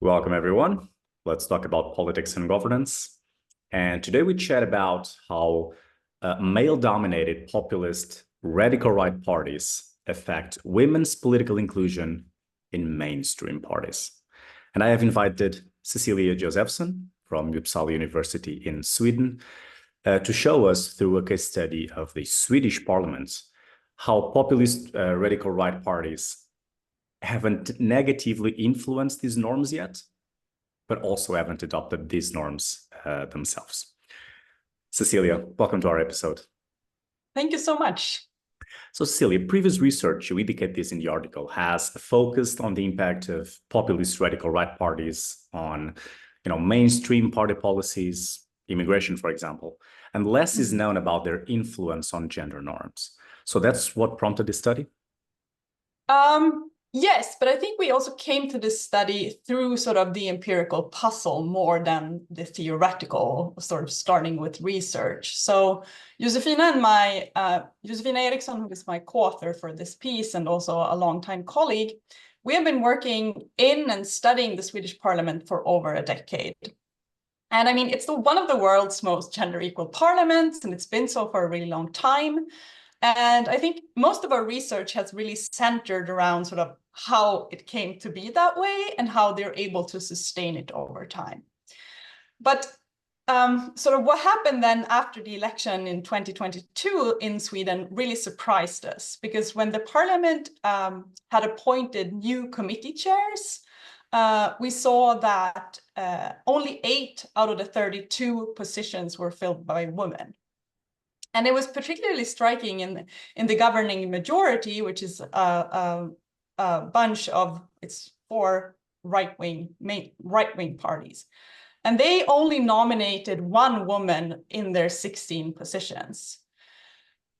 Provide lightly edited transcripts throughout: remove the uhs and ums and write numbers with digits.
Welcome, everyone. Let's talk about politics and governance. And today we chat about how male-dominated populist radical right parties affect women's political inclusion in mainstream parties. And I have invited Cecilia Josefsson from Uppsala University in Sweden to show us through a case study of the Swedish Parliament how populist radical right parties haven't negatively influenced these norms yet, but also haven't adopted these norms themselves. Cecilia, welcome to our episode. Thank you so much. So Cecilia, previous research, you indicate this in the article, has focused on the impact of populist radical right parties on, mainstream party policies, immigration, for example, and less is known about their influence on gender norms. So that's what prompted this study? Yes, but I think we also came to this study through sort of the empirical puzzle more than the theoretical, sort of starting with research. So Josefina Erikson, who is my co-author for this piece and also a longtime colleague, we have been working in and studying the Swedish Parliament for over a decade. And I mean, it's one of the world's most gender equal parliaments, and it's been so for a really long time. And I think most of our research has really centered around sort of how it came to be that way and how they're able to sustain it over time. But sort of what happened then after the election in 2022 in Sweden really surprised us, because when the parliament had appointed new committee chairs, we saw that only 8 out of the 32 positions were filled by women. And it was particularly striking in the governing majority, which is a bunch of, it's 4 right-wing parties. And they only nominated 1 woman in their 16 positions.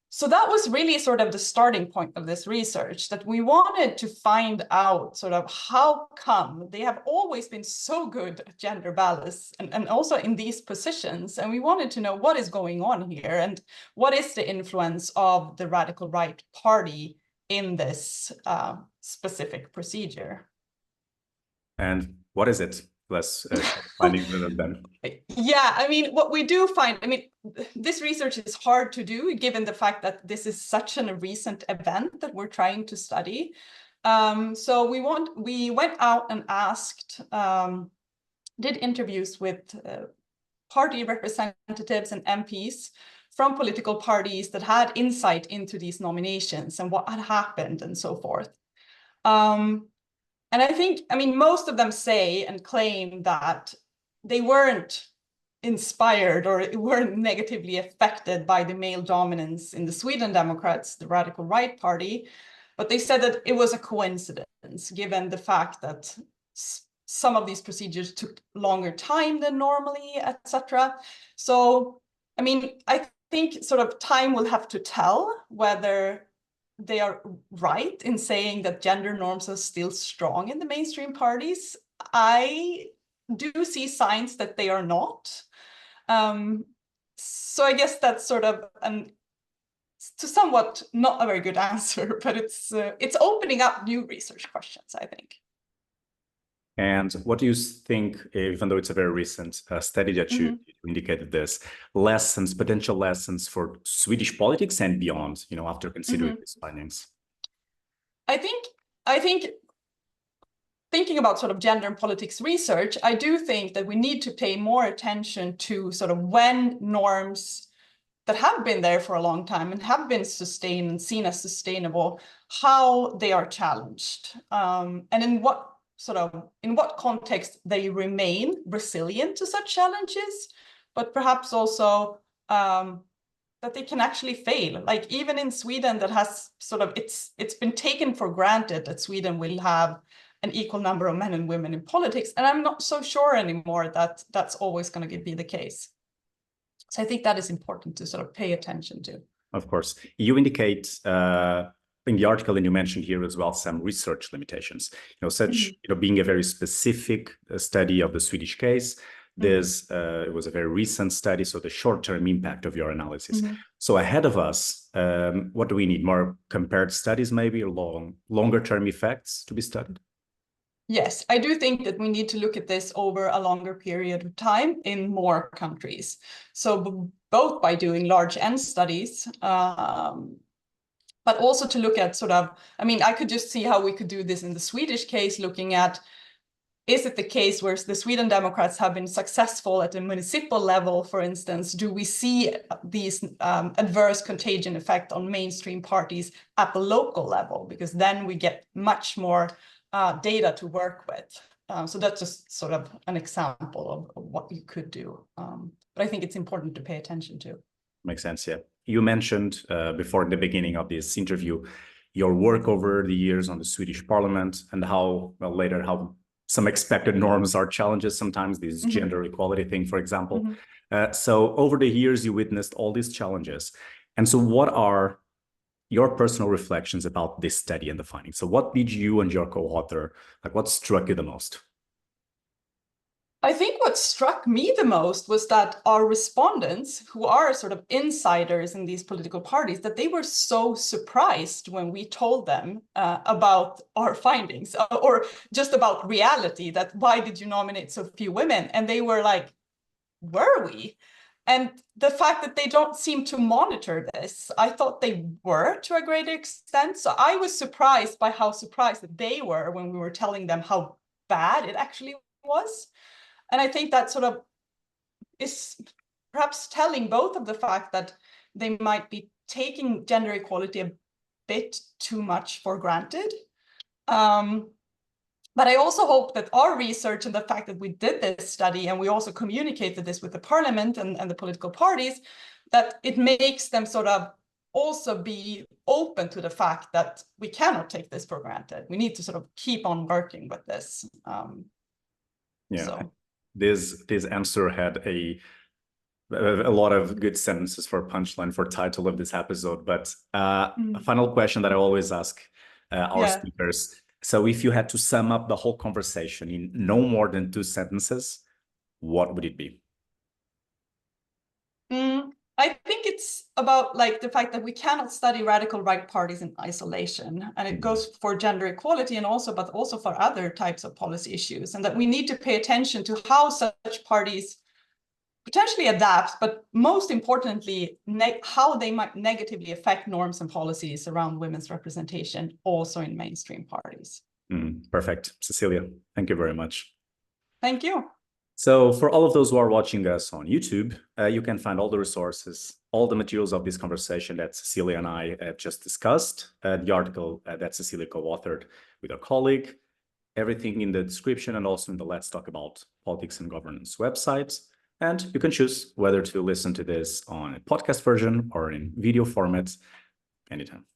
So that was really sort of the starting point of this research, that we wanted to find out sort of how come they have always been so good at gender balance and also in these positions. And we wanted to know what is going on here and what is the influence of the radical right party in this specific procedure. And what is it? Less finding them. Yeah, I mean, what we do find, I mean, this research is hard to do given the fact that this is such a recent event that we're trying to study. So we went out and asked, did interviews with party representatives and MPs from political parties that had insight into these nominations and what had happened and so forth. And I think, I mean, most of them say and claim that they weren't inspired or weren't negatively affected by the male dominance in the Sweden Democrats, the radical right party, but they said that it was a coincidence given the fact that some of these procedures took longer time than normally, etc. So, I mean, I think sort of time will have to tell whether they are right in saying that gender norms are still strong in the mainstream parties. I do see signs that they are not. So I guess that's sort of to somewhat not a very good answer, but it's opening up new research questions, I think. And what do you think, even though it's a very recent study that you indicated this, potential lessons for Swedish politics and beyond, after considering these findings? I think thinking about sort of gender and politics research, I do think that we need to pay more attention to sort of when norms that have been there for a long time and have been sustained and seen as sustainable, how they are challenged, and in what context they remain resilient to such challenges, but perhaps also that they can actually fail. Like even in Sweden, that has sort of, it's been taken for granted that Sweden will have an equal number of men and women in politics. And I'm not so sure anymore that that's always going to be the case. So I think that is important to sort of pay attention to. Of course. You indicate in the article, and you mentioned here as well, some research limitations, being a very specific study of the Swedish case. This it was a very recent study, so the short-term impact of your analysis. So ahead of us, what do we need? More compared studies, maybe, or longer-term effects to be studied? Yes, I do think that we need to look at this over a longer period of time in more countries. So both by doing large N studies, but also to look at sort of, I mean, I could just see how we could do this in the Swedish case, looking at, is it the case where the Sweden Democrats have been successful at the municipal level, for instance? Do we see these adverse contagion effect on mainstream parties at the local level? Because then we get much more data to work with. So that's just sort of an example of what you could do. But I think it's important to pay attention to. Makes sense, yeah. You mentioned before in the beginning of this interview, your work over the years on the Swedish Parliament and how, well, later, how some expected norms are challenges sometimes, this gender equality thing, for example. So over the years, you witnessed all these challenges. And so what are your personal reflections about this study and the findings? So what did you and your co-author, like what struck you the most? I think what struck me the most was that our respondents, who are sort of insiders in these political parties, that they were so surprised when we told them about our findings, or just about reality, that why did you nominate so few women? And they were like, were we? And the fact that they don't seem to monitor this, I thought they were to a great extent. So I was surprised by how surprised that they were when we were telling them how bad it actually was. And I think that sort of is perhaps telling both of the fact that they might be taking gender equality a bit too much for granted. But I also hope that our research and the fact that we did this study and we also communicated this with the parliament and the political parties, that it makes them sort of also be open to the fact that we cannot take this for granted. We need to sort of keep on working with this. Yeah, so. This answer had a lot of good sentences for punchline, for title of this episode. But a final question that I always ask our speakers. So if you had to sum up the whole conversation in no more than 2 sentences, what would it be? I think it's about like the fact that we cannot study radical right parties in isolation, and it goes for gender equality and also, but also for other types of policy issues, and that we need to pay attention to how such parties potentially adapt, but most importantly, how they might negatively affect norms and policies around women's representation, also in mainstream parties. Perfect. Cecilia, thank you very much. Thank you. So for all of those who are watching us on YouTube, you can find all the resources, all the materials of this conversation that Cecilia and I have just discussed, the article that Cecilia co-authored with a colleague, everything in the description and also in the Let's Talk About Politics and Governance website. And you can choose whether to listen to this on a podcast version or in video format anytime.